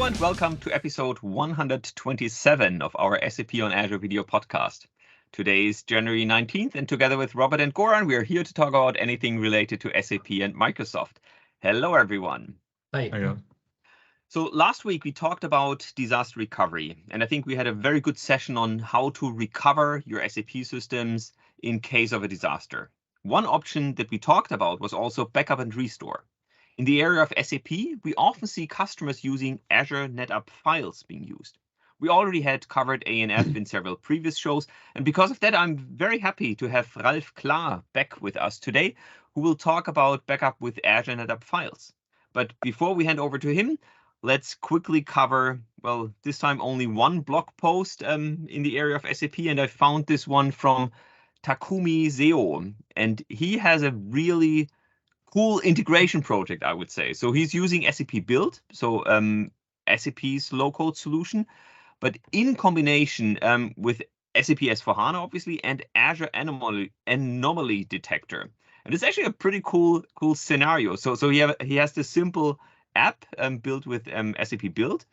Hello and welcome to episode 127 of our SAP on Azure Video Podcast. Today is January 19th, and together with Robert and Goran, we are here to talk about anything related to SAP and Microsoft. Hello, everyone. Hi. Hiya. So last week we talked about disaster recovery, and I think we had a very good session on how to recover your SAP systems in case of a disaster. One option that we talked about was also backup and restore. In the area of SAP, we often see customers using Azure NetApp Files being used. We already had covered ANF in several previous shows, and because of that, I'm very happy to have Ralf Klahr back with us today, who will talk about backup with Azure NetApp Files. But before we hand over to him, let's quickly cover, well, this time only one blog post in the area of SAP, and I found this one from Takumi Seo, and he has a really cool integration project, I would say. So he's using SAP Build, so SAP's low-code solution, but in combination with SAP S/4HANA, obviously, and Azure Anomaly Detector. And it's actually a pretty cool scenario. So he has this simple app built with SAP Build,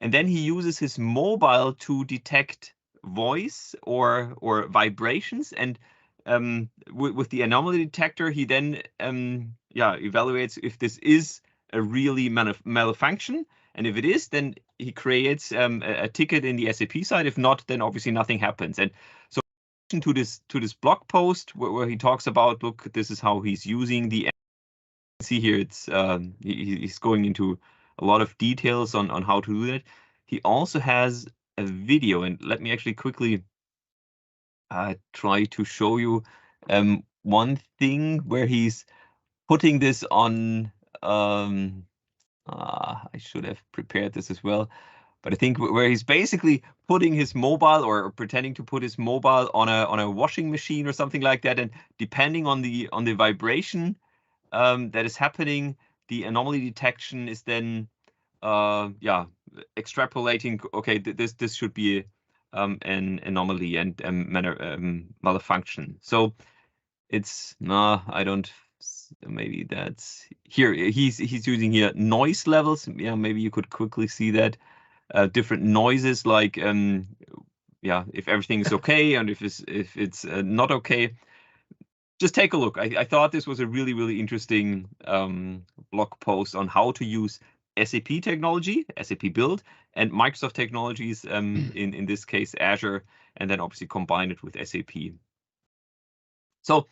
and then he uses his mobile to detect voice or vibrations, and with the anomaly detector, he then evaluates if this is a really malfunction, and if it is, then he creates a ticket in the SAP side. If not, then obviously nothing happens. And so to this blog post where he talks about, look, this is how he's using the. See here, it's he's going into a lot of details on how to do that. He also has a video, and let me actually quickly try to show you one thing where he's putting this on. I should have prepared this as well, but I think where he's basically putting his mobile or pretending to put his mobile on a washing machine or something like that, and depending on the vibration that is happening, the anomaly detection is then extrapolating. Okay, this should be an anomaly and malfunction. So it's I don't. Maybe that's here. He's using here noise levels. Yeah, maybe you could quickly see that different noises, like if everything is okay and if it's not okay. Just take a look. I thought this was a really interesting blog post on how to use SAP technology, SAP Build, and Microsoft technologies, in this case Azure, and then obviously combine it with SAP. So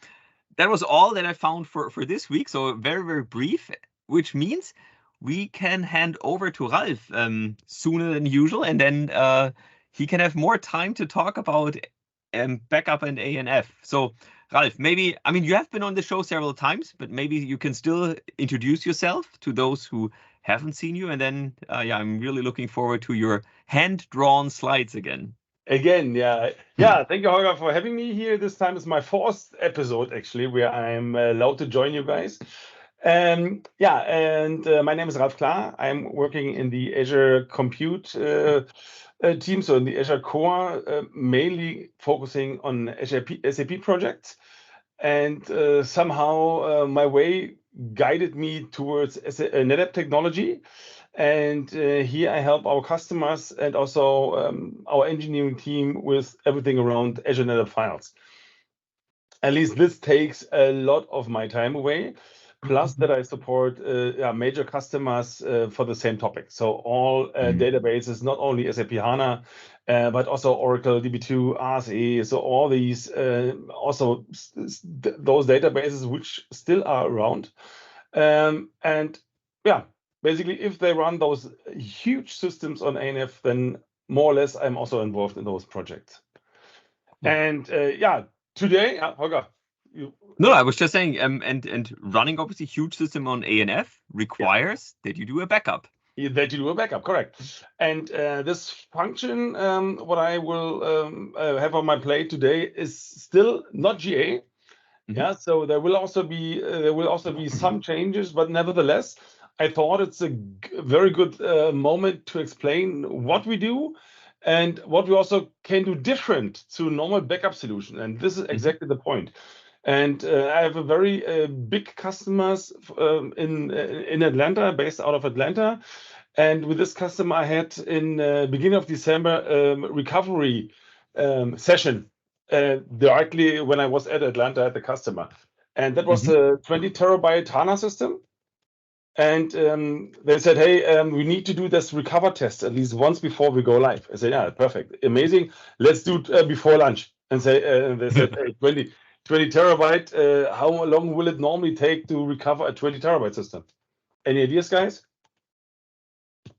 that was all that I found for this week. So very brief, which means we can hand over to Ralf sooner than usual, and then he can have more time to talk about backup and ANF. So Ralf, maybe, I mean, you have been on the show several times, but maybe you can still introduce yourself to those who haven't seen you. And then, I'm really looking forward to your hand-drawn slides again. Thank you, Holger, for having me here. This time is my fourth episode, actually, where I'm allowed to join you guys. My name is Ralf Klahr. I'm working in the Azure Compute team, so in the Azure Core, mainly focusing on SAP projects. And somehow my way guided me towards NetApp technology. And here I help our customers and also our engineering team with everything around Azure NetApp Files. At least this takes a lot of my time away. Plus that I support major customers for the same topic. So all databases, not only SAP HANA, but also Oracle, DB2, RSA. So all these, also those databases which still are around. Basically, if they run those huge systems on ANF, then more or less I'm also involved in those projects. And today, Holger. No, I was just saying, and running obviously huge system on ANF requires that you do a backup. That you do a backup, correct. And this function, what I will have on my plate today, is still not GA. Yeah, so there will also be some changes, but nevertheless, I thought it's a very good moment to explain what we do and what we also can do different to normal backup solution. And this is exactly the point. And I have a very big customers in Atlanta, based out of Atlanta. And with this customer, I had in beginning of December recovery session directly when I was at Atlanta at the customer. And that was a 20 terabyte HANA system. And they said, hey, we need to do this recover test at least once before we go live. I said, yeah, perfect, amazing. Let's do it before lunch. And they said, hey, 20 terabyte, how long will it normally take to recover a 20 terabyte system? Any ideas, guys?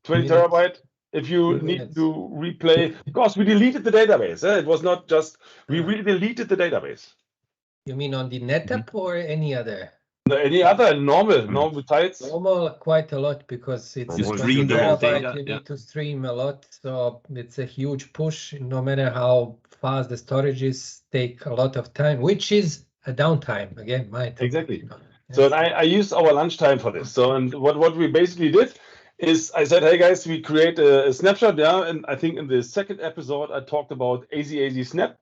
20 terabyte, if you need to replay, because we deleted the database. It was not just, we really deleted the database. You mean on the NetApp or any other? No, any other normal sites? Normal, quite a lot, because it's you stream the raw data. You need to stream a lot, so it's a huge push. No matter how fast the storages take a lot of time, which is a downtime again. Exactly. So I used our lunchtime for this. So and what we basically did is I said, hey guys, we create a snapshot. Yeah, and I think in the second episode I talked about AZ Snap.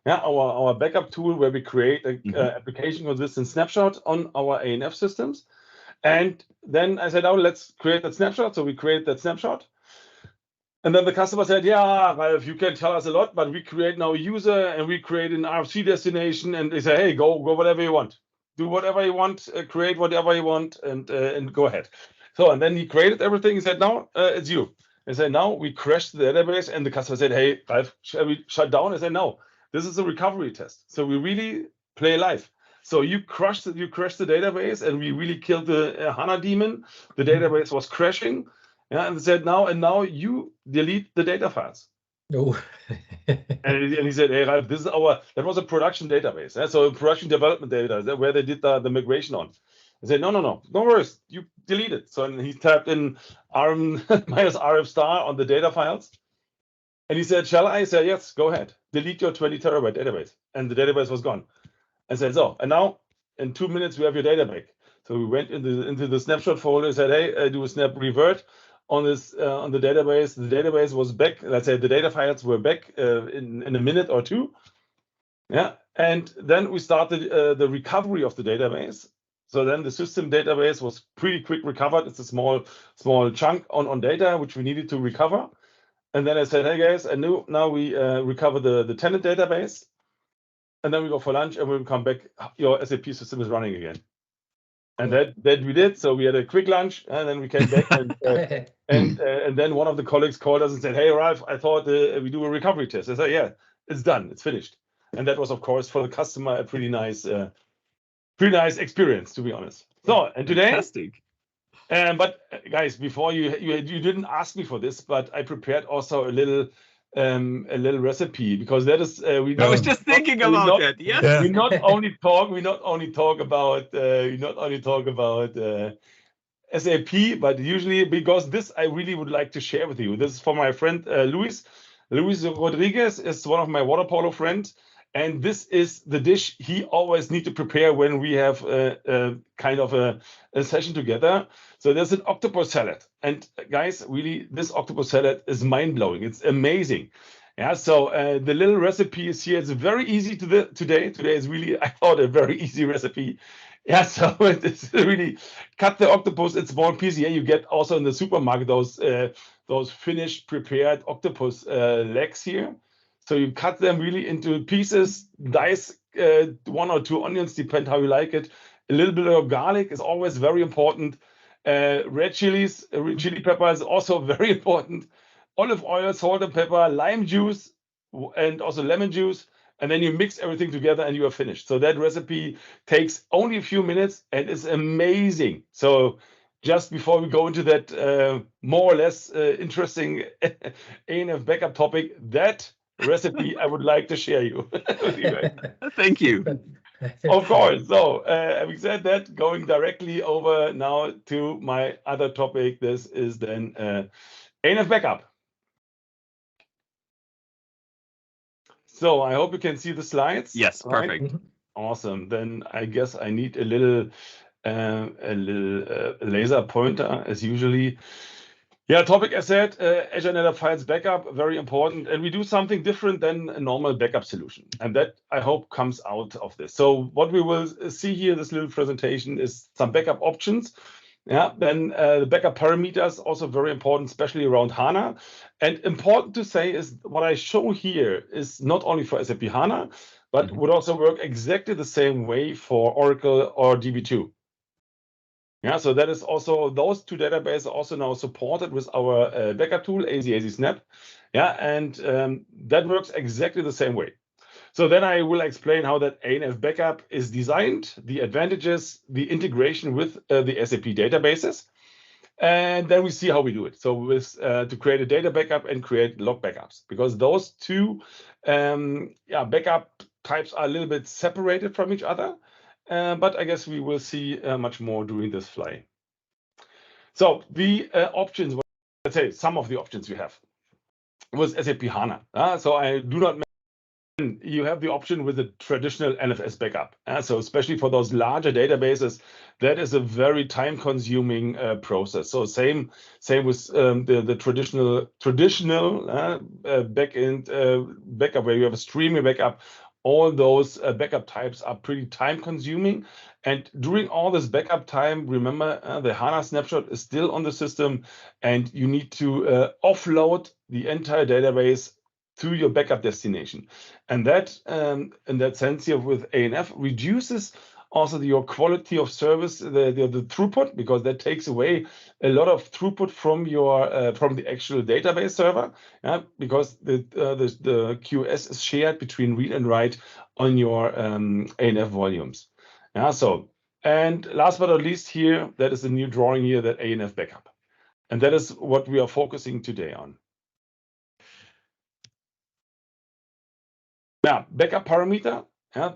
Yeah, our backup tool where we create an application with this in Snapshot on our ANF systems. And then I said, oh, let's create that snapshot. So we create that snapshot. And then the customer said, yeah, Ralf, you can tell us a lot, but we create now a user and we create an RFC destination. And they say, hey, go whatever you want. Do whatever you want, create whatever you want, and go ahead. So, and then he created everything. He said, now it's you. I said, now we crashed the database. And the customer said, hey, Ralf, shall we shut down? I said, no. This is a recovery test. So we really play live. So you crashed the database and we really killed the HANA daemon. The database was crashing. Yeah, and they said now you delete the data files. No. and he said, hey Ralf, that was a production database. Yeah? So a production development database where they did the migration on. I said, no worries, you delete it. So and he typed in rm minus rf star on the data files. And he said, shall I? I said, yes, go ahead. Delete your 20 terabyte database. And the database was gone. I said, so, and now in 2 minutes, we have your data back. So we went into the snapshot folder and said, hey, do a snap revert on this on the database. The database was back. Let's say the data files were back in a minute or two. Yeah. And then we started the recovery of the database. So then the system database was pretty quick recovered. It's a small chunk on data, which we needed to recover. And then I said, hey guys, now we recover the tenant database. And then we go for lunch and when we come back, your SAP system is running again. And that we did. So we had a quick lunch and then we came back and then one of the colleagues called us and said, hey Ralf, I thought we do a recovery test. I said, yeah, it's done, it's finished. And that was of course for the customer a pretty nice experience, to be honest. So and today, fantastic. But guys, before you didn't ask me for this, but I prepared also a little recipe because that is I was just thinking about that. Yes. Yeah. We not only talk about SAP, but usually because this I really would like to share with you. This is for my friend Luis. Luis Rodriges is one of my water polo friends. And this is the dish he always need to prepare when we have a kind of a session together. So there's an octopus salad. And guys, really, this octopus salad is mind-blowing. It's amazing. Yeah, so the little recipe is here. It's very easy today. Today is really, I thought, a very easy recipe. Yeah, so it's really cut the octopus in small pieces. Yeah, you get also in the supermarket those finished, prepared octopus legs here. So you cut them really into pieces, dice 1 or 2 onions, depend how you like it. A little bit of garlic is always very important. Red chili pepper is also very important. Olive oil, salt and pepper, lime juice, and also lemon juice. And then you mix everything together and you are finished. So that recipe takes only a few minutes and it's amazing. So just before we go into that more or less interesting ANF backup topic, that recipe I would like to share you. Thank you. Of course. So having said that, going directly over now to my other topic. This is then ANF backup. So I hope you can see the slides. Yes, perfect. Right? Awesome. Then I guess I need a little laser pointer as usually. Yeah, topic as said, Azure NetApp Files backup, very important. And we do something different than a normal backup solution. And that, I hope, comes out of this. So what we will see here, this little presentation, is some backup options Yeah, then the backup parameters also very important, especially around HANA. And important to say is what I show here is not only for SAP HANA, but would also work exactly the same way for Oracle or DB2. Yeah, so that is also, those two databases are also now supported with our backup tool, AZ Snap. Yeah, and that works exactly the same way. So then I will explain how that ANF Backup is designed, the advantages, the integration with the SAP databases, and then we see how we do it. So with to create a data backup and create log backups, because those two backup types are a little bit separated from each other, but I guess we will see much more during this fly. So the options, let's say some of the options we have with SAP HANA. So I do not you have the option with the traditional NFS backup. So especially for those larger databases, that is a very time-consuming process. So same with the traditional backend backup, where you have a streaming backup. All those backup types are pretty time-consuming. And during all this backup time, remember the HANA snapshot is still on the system, and you need to offload the entire database to your backup destination. And that, in that sense here with ANF, reduces also your quality of service, the throughput, because that takes away a lot of throughput from your from the actual database server, because the QoS is shared between read and write on your ANF volumes. So, and last but not least here, that is a new drawing here, that ANF backup. And that is what we are focusing today on. Now, backup parameter.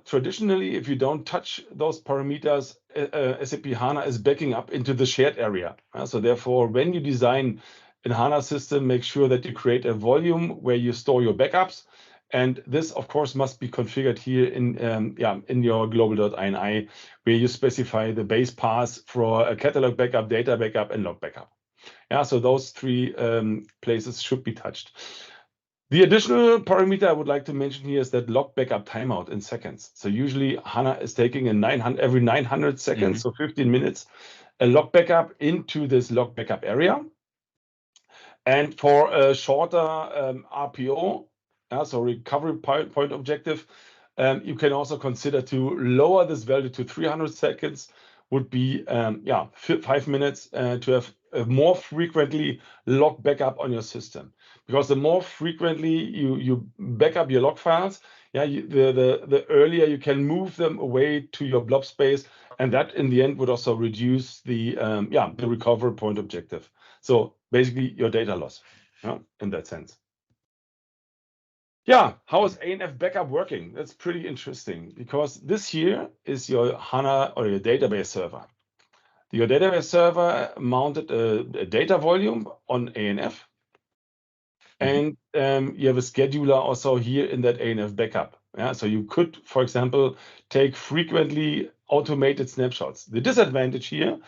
Traditionally, if you don't touch those parameters, SAP HANA is backing up into the shared area. So therefore, when you design a HANA system, make sure that you create a volume where you store your backups. And this, of course, must be configured here in your global.ini, where you specify the base paths for a catalog backup, data backup, and log backup. So those three places should be touched. The additional parameter I would like to mention here is that log backup timeout in seconds. So usually HANA is taking every 900 seconds, so 15 minutes, a log backup into this log backup area. And for a shorter RPO, so recovery point objective, you can also consider to lower this value to 300 seconds, would be 5 minutes to have more frequently log backup on your system. Because the more frequently you back up your log files, the earlier you can move them away to your blob space, and that in the end would also reduce the recovery point objective. So basically your data loss, in that sense. How is ANF Backup working? That's pretty interesting, because this here is your HANA or your database server. Your database server mounted a data volume on ANF, and you have a scheduler also here in that ANF Backup. So you could, for example, take frequently automated snapshots. The disadvantage here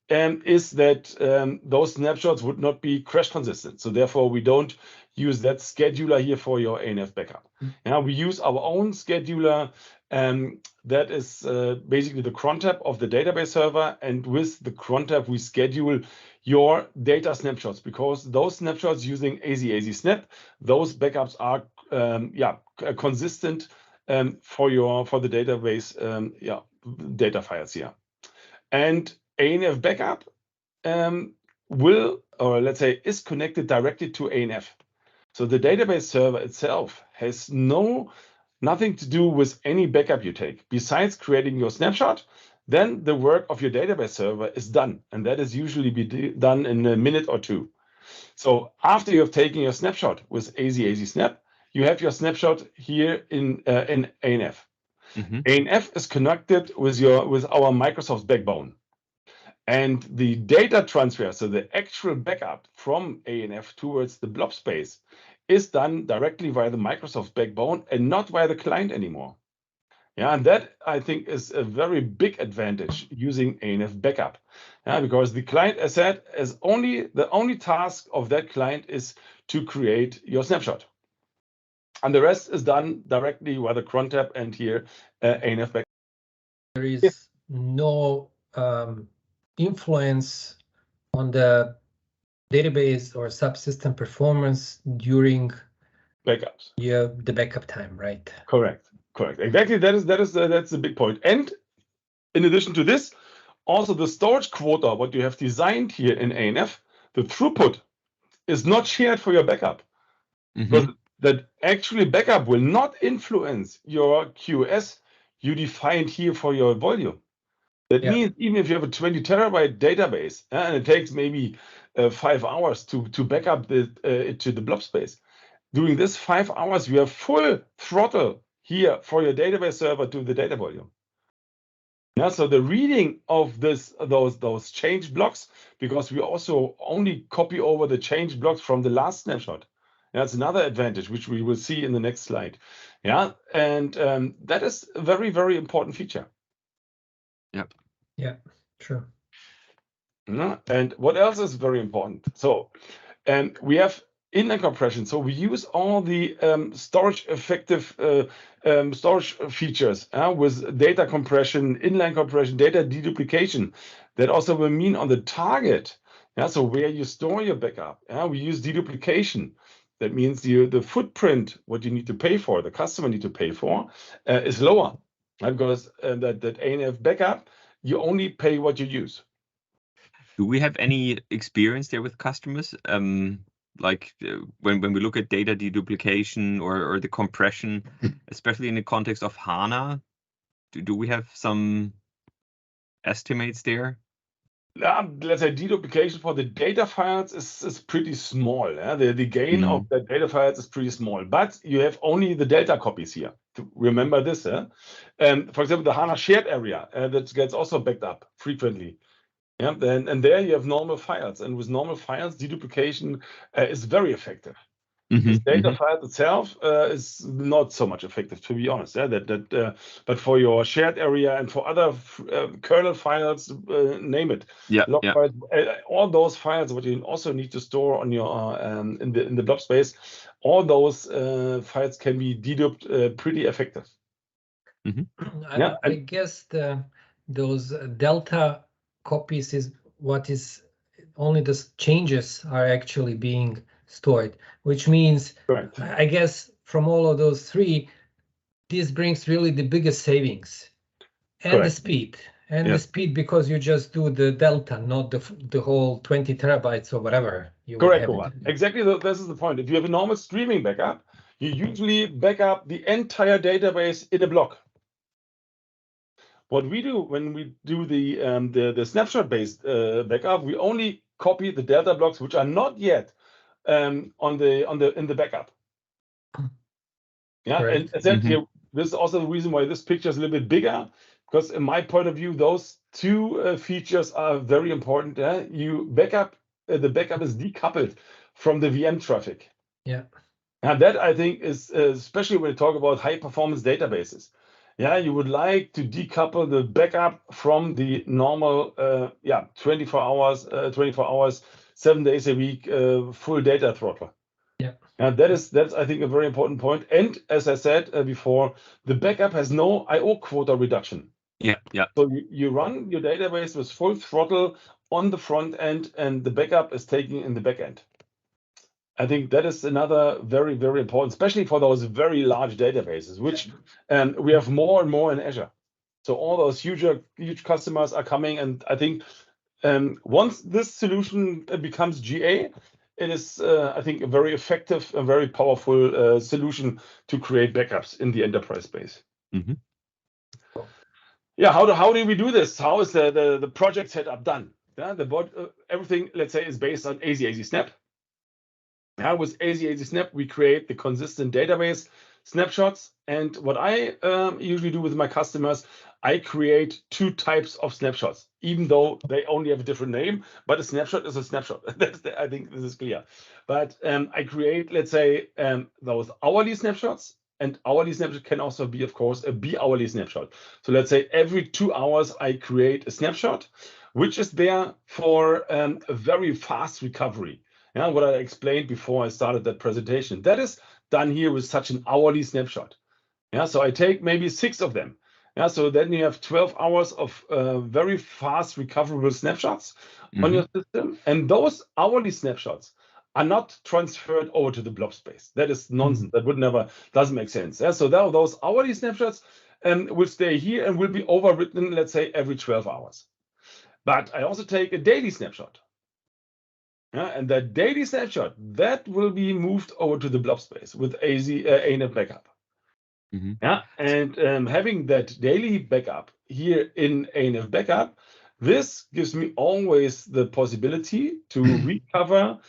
is that those snapshots would not be crash consistent. So therefore, we don't use that scheduler here for your ANF backup. We use our own scheduler, that is basically the cron tab of the database server, and with the cron tab we schedule your data snapshots, because those snapshots using AZ Snap, those backups are consistent for the database data files here. And ANF Backup is connected directly to ANF. So the database server itself has nothing to do with any backup you take. Besides creating your snapshot, then the work of your database server is done. And that is usually done in a minute or two. So after you have taken your snapshot with AZ Snap, you have your snapshot here in ANF. ANF is connected with our Microsoft backbone. And the data transfer, so the actual backup from ANF towards the blob space, is done directly via the Microsoft backbone and not via the client anymore. And that, I think, is a very big advantage using ANF Backup. Because the client, as said, the only task of that client is to create your snapshot. And the rest is done directly via the cron tab and here ANF Backup. There is no influence on the database or subsystem performance during backups. the backup time, right? Correct. Exactly. That's a big point. And in addition to this, also the storage quota, what you have designed here in ANF, the throughput is not shared for your backup. Because that actually backup will not influence your QoS you defined here for your volume. That means even if you have a 20 terabyte database and it takes maybe 5 hours to back up it to the blob space, during this 5 hours you have full throttle here for your database server to the data volume. Yeah, so the reading of those change blocks, because we also only copy over the change blocks from the last snapshot. That's another advantage, which we will see in the next slide. Yeah, and that is a very, very important feature. Yep. Yeah, true. Yeah, and what else is very important? So, we have inline compression. So we use all the storage effective storage features with data compression, inline compression, data deduplication. That also will mean on the target. Yeah, so where you store your backup, we use deduplication. That means the footprint, what you need to pay for, the customer need to pay for, is lower. Because that ANF backup, you only pay what you use. Do we have any experience there with customers? Like when we look at data deduplication or the compression, especially in the context of HANA, do we have some estimates there? Let's say deduplication for the data files is pretty small. The gain of the data files is pretty small, but you have only the delta copies here. Remember this. For example, the HANA shared area that gets also backed up frequently. Yeah, and there you have normal files, and with normal files, deduplication is very effective. The data file itself is not so much effective, to be honest. But for your shared area and for other kernel files, name it. Log files, all those files, what you also need to store on your in the blob space, all those files can be deduped pretty effective. I guess those delta copies is what is only the changes are actually being stored, which means I guess from all of those three, this brings really the biggest savings and the speed. And the speed, because you just do the delta, not the whole 20 terabytes or whatever. Correct. Exactly. This is the point. If you have a normal streaming backup, you usually back up the entire database in a block. What we do when we do the snapshot-based backup, we only copy the delta blocks which are not yet in the backup. Yeah, and essentially this is also the reason why this picture is a little bit bigger, because in my point of view, those two features are very important. You backup, the backup is decoupled from the VM traffic. Yeah, and that I think is especially when you talk about high performance databases. Yeah, you would like to decouple the backup from the normal 24 hours, 7 days a week, full data throttle. Yeah. And that's I think a very important point. And as I said before, the backup has no IO quota reduction. Yeah. So you run your database with full throttle on the front end, and the backup is taken in the back end. I think that is another very, very important, especially for those very large databases, which we have more and more in Azure. So all those huge customers are coming, and I think once this solution becomes GA, it is, I think, a very effective and very powerful solution to create backups in the enterprise space. Yeah, how do we do this? How is the project setup done? Yeah, everything, let's say, is based on AZ Snap. With AZ Snap, we create the consistent database snapshots. And what I usually do with my customers, I create 2 types of snapshots, even though they only have a different name. But a snapshot is a snapshot. I think this is clear. But I create, let's say, those hourly snapshots. And hourly snapshot can also be, of course, a b-hourly snapshot. So let's say every 2 hours, I create a snapshot, which is there for a very fast recovery. Yeah, what I explained before I started that presentation. That is done here with such an hourly snapshot. Yeah, so I take maybe 6 of them. Yeah, so then you have 12 hours of very fast recoverable snapshots on your system. And those hourly snapshots are not transferred over to the blob space. That is nonsense. That doesn't make sense. Yeah? So now those hourly snapshots will stay here and will be overwritten, let's say, every 12 hours. But I also take a daily snapshot. Yeah, and that daily snapshot, that will be moved over to the blob space with ANF Backup. Yeah, and having that daily backup here in ANF Backup, this gives me always the possibility to recover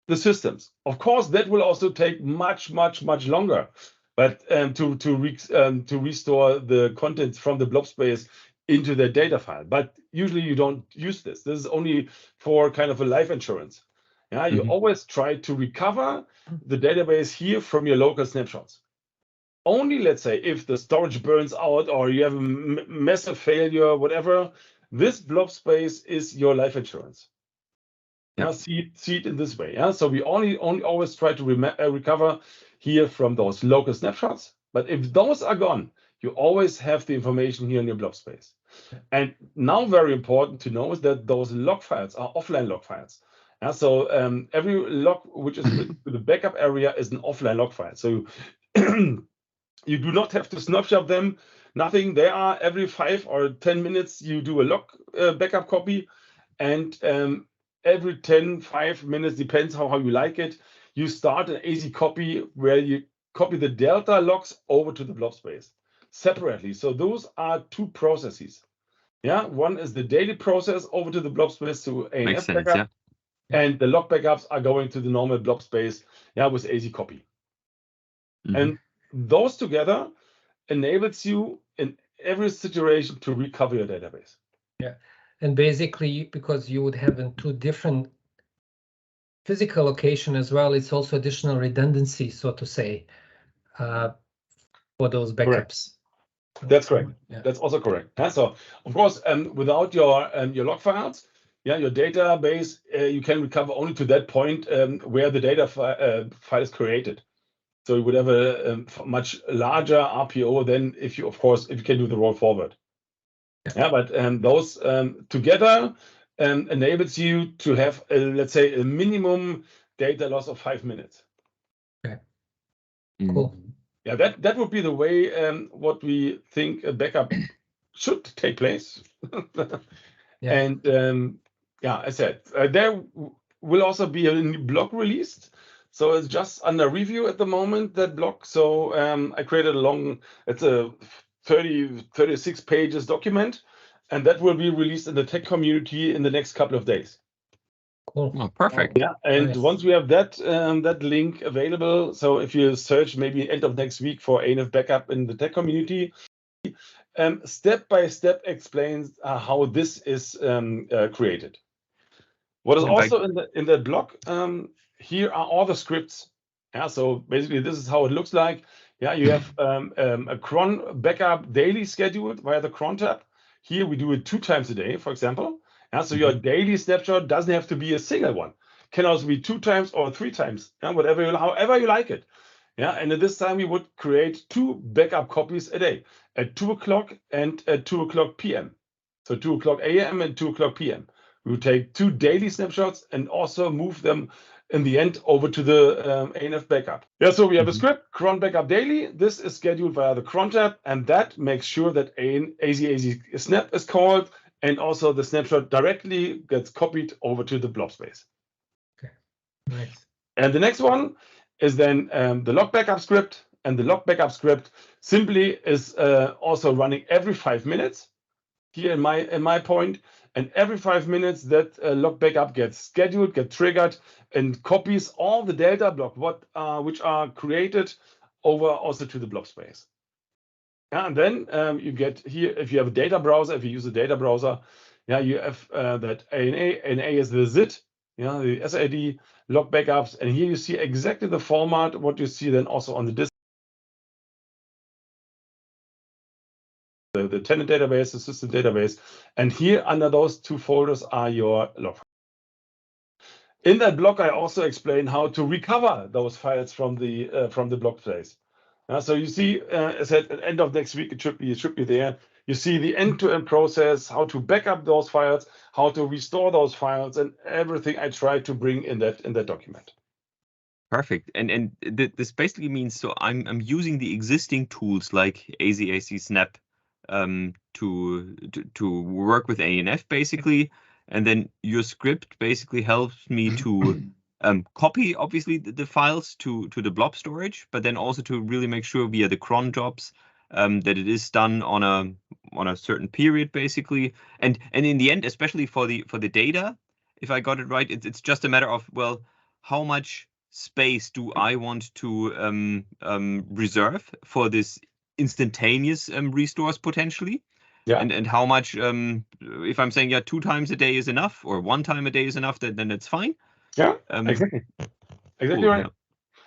the systems. Of course, that will also take much longer, but to restore the contents from the blob space into the data file. But usually you don't use this. This is only for kind of a life insurance. Yeah, you always try to recover the database here from your local snapshots. Only, let's say, if the storage burns out or you have a massive failure, whatever, this blob space is your life insurance. Yeah, see it in this way. Yeah, so we only always try to recover here from those local snapshots. But if those are gone, you always have the information here in your blob space. And now, very important to know is that those log files are offline log files. Yeah, so every log which is written to the backup area is an offline log file. So you do not have to snapshot them, nothing. They are every 5 or 10 minutes, you do a log backup copy. And every 5 minutes, depends how you like it, you start an AZ copy where you copy the Delta logs over to the blob space separately. So those are two processes. Yeah, one is the daily process over to the blob space to ANF Backup, and the log backups are going to the normal blob space, with AZ copy. And those together enables you in every situation to recover your database. Yeah, and basically because you would have in two different physical location as well, it's also additional redundancy, so to say, for those backups. Correct. That's correct. Yeah. That's also correct. Yeah, so of course, without your log files, your database, you can recover only to that point where the data file is created. So you would have a much larger RPO than if you can do the roll forward. Yeah, but those together enables you to have, let's say, a minimum data loss of 5 minutes. Okay. Cool. Yeah, that would be the way what we think a backup should take place. And as I said, there will also be a new blog released. So it's just under review at the moment, that blog. So I created it's a 36 pages document, and that will be released in the tech community in the next couple of days. Cool. Oh, perfect. Yeah, and once we have that link available, so if you search maybe end of next week for ANF Backup in the tech community, step by step explains how this is created. What is also in the blog, here are all the scripts. Yeah, so basically this is how it looks like. Yeah, you have a cron backup daily scheduled via the cron tab. Here we do it 2 times a day, for example. Yeah, so your daily snapshot doesn't have to be a single one. Can also be 2 times or 3 times, however you like it. Yeah, and at this time we would create 2 backup copies a day at 2 o'clock and at 2 o'clock p.m. So 2 o'clock a.m. and 2 o'clock p.m. We would take 2 daily snapshots and also move them in the end over to the ANF Backup. Yeah, so we have a script, cron backup daily. This is scheduled via the cron tab, and that makes sure that AZ snap is called, and also the snapshot directly gets copied over to the blob space. Okay, nice. And the next one is then the log backup script, and the log backup script simply is also running every 5 minutes. Here in my point, and every 5 minutes that log backup gets scheduled, get triggered, and copies all the data block which are created over also to the blob space. And then you get here, if you have a data browser, if you use a data browser, you have that ANA. ANA is the ZIT, the SID log backups, and here you see exactly the format what you see then also on the disk. The tenant database, the system database, and here under those 2 folders are your log files. In that blog, I also explain how to recover those files from the blob space. So you see, as at the end of next week, it should be there. You see the end-to-end process, how to back up those files, how to restore those files, and everything I try to bring in that document. Perfect. And this basically means, so I'm using the existing tools like AZAC Snap to work with ANF basically, and then your script basically helps me to copy obviously the files to the blob storage, but then also to really make sure via the cron jobs that it is done on a certain period basically, and in the end, especially for the data, if I got it right, it's just a matter of, well, how much space do I want to reserve for this instantaneous restores potentially? Yeah. And how much, if I'm saying, 2 times a day is enough or 1 time a day is enough, then it's fine. Yeah, exactly cool, right. yeah.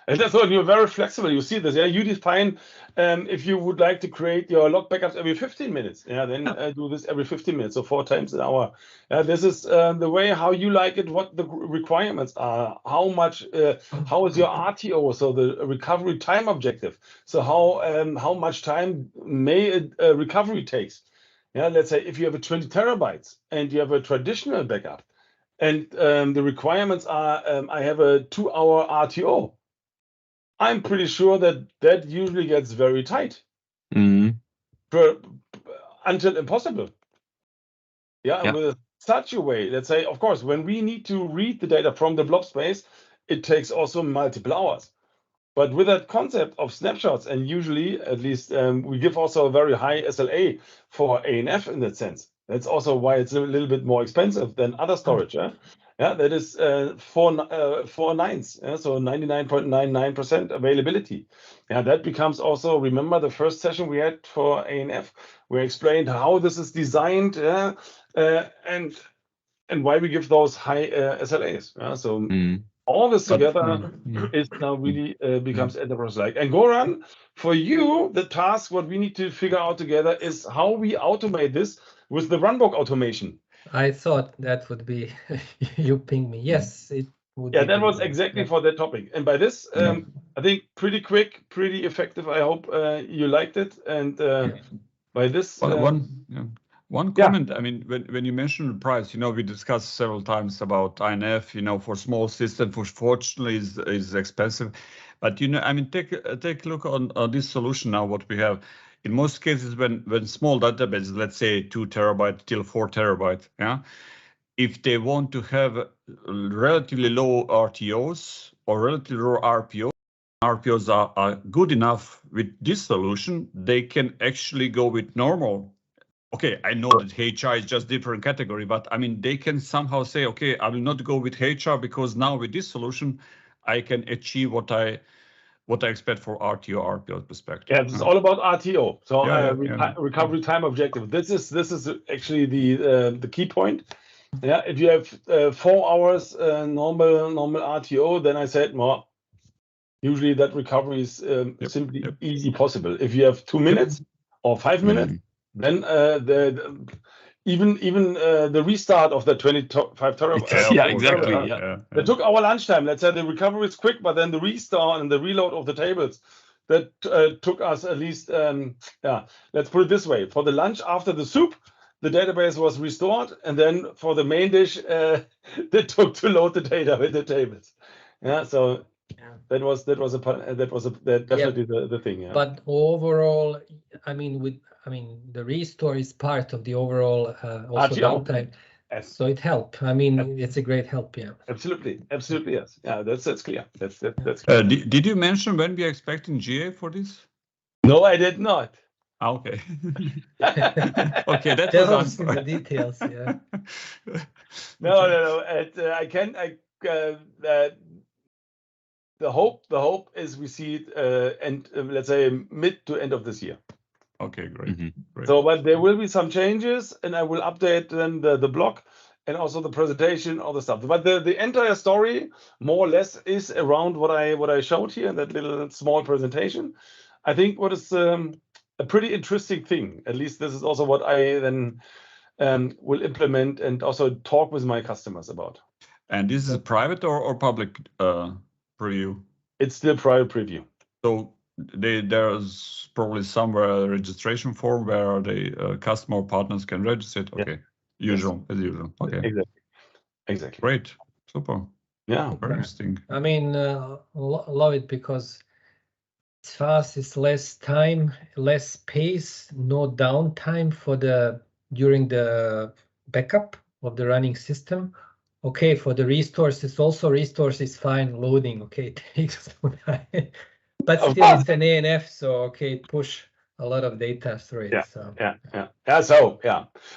And that's what you're very flexible. You see this, yeah. You define if you would like to create your log backups every 15 minutes, then do this every 15 minutes, so 4 times an hour. This is the way how you like it, what the requirements are, how much, how is your RTO, so the recovery time objective. So how much time may a recovery takes. Yeah, let's say if you have a 20 terabytes and you have a traditional backup, and the requirements are I have a 2-hour RTO. I'm pretty sure that usually gets very tight, until impossible. Yeah, with such a way, let's say, of course, when we need to read the data from the blob space, it takes also multiple hours. But with that concept of snapshots, and usually, at least, we give also a very high SLA for ANF in that sense. That's also why it's a little bit more expensive than other storage. Yeah, that is 4 nines, so 99.99% availability. Yeah, that becomes also, remember the first session we had for ANF, we explained how this is designed, and why we give those high SLAs. So all this together is now really becomes enterprise-like. And Goran, for you, the task, what we need to figure out together is how we automate this with the runbook automation. I thought that would be you ping me. Yes, it would. Yeah, that was exactly for that topic. And by this, I think pretty quick, pretty effective. I hope you liked it. And by this, one comment. I mean, when you mention the price, we discussed several times about ANF. For small system, fortunately, is expensive. But I mean, take a look on this solution now. What we have. In most cases, when small databases, let's say 2 terabytes till 4 terabytes, if they want to have relatively low RTOs or relatively low RPOs are good enough with this solution, they can actually go with normal. Okay, I know that HR is just different category, but I mean, they can somehow say, okay, I will not go with HR because now with this solution, I can achieve what I expect for RPO perspective. Yeah, it's all about RTO. So recovery time objective. This is actually the key point. Yeah, if you have 4 hours normal RTO, then I said, well, usually that recovery is simply easy possible. If you have 2 minutes or 5 minutes, then even the restart of the 25 terabytes. Yeah, exactly. That took our lunchtime. Let's say the recovery is quick, but then the restart and the reload of the tables, that took us at least, let's put it this way. For the lunch after the soup, the database was restored. And then for the main dish, that took to load the data with the tables. Yeah, so that was definitely the thing. Yeah. But overall, I mean, the restore is part of the overall also downtime. Yes. So it helps. I mean, it's a great help. Yeah. Absolutely, yes. Yeah, that's clear. That's clear. Did you mention when we are expecting GA for this? No, I did not. Okay. Okay, that Tell was us the details. Yeah. No. The hope is we see it and let's say mid to end of this year. Okay, great. Great. So, but there will be some changes, and I will update then the blog and also the presentation, all the stuff. But the entire story, more or less, is around what I showed here in that little small presentation. I think what is a pretty interesting thing. At least this is also what I then will implement and also talk with my customers about. And this is a private or public preview? It's still private preview. So there's probably somewhere a registration form where the customer partners can register it. Okay, usual as usual. Okay, exactly. Great, super. Yeah, very interesting. I mean, love it because it's fast. It's less time, less pace, no downtime during the backup of the running system. Okay, for the restores, restores is fine. Loading, okay, it takes some time, but still it's an ANF, so okay, it push a lot of data through it.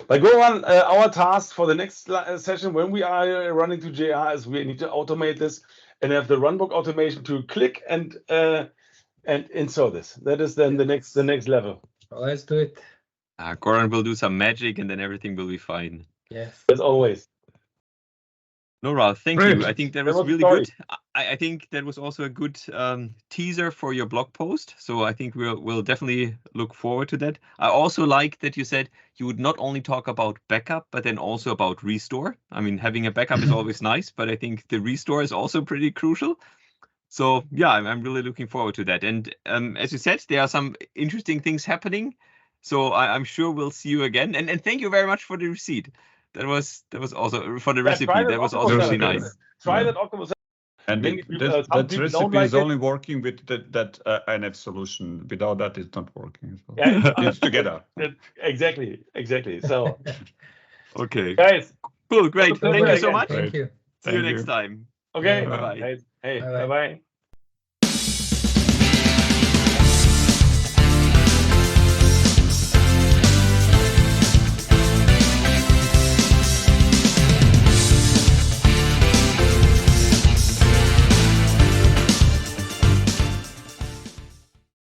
But go on. Our task for the next session when we are running to JR is we need to automate this and have the runbook automation to click and install this. That is then the next level. Well, let's do it. Goran will do some magic and then everything will be fine. Yes. As always. No, Ralf, thank you. I think that was really good. I think that was also a good teaser for your blog post. So I think we'll definitely look forward to that. I also like that you said you would not only talk about backup, but then also about restore. I mean, having a backup is always nice, but I think the restore is also pretty crucial. So yeah, I'm really looking forward to that. And as you said, there are some interesting things happening. So I'm sure we'll see you again. And thank you very much for the receipt. That was also for the recipe. That was also really nice. Try that Octopus. And that recipe is only working with that ANF solution. Without that, it's not working. So it's together. Exactly. So okay, guys, cool, great. Thank you so much. Thank you. See you next time. Okay. Bye-bye. Hey, bye-bye.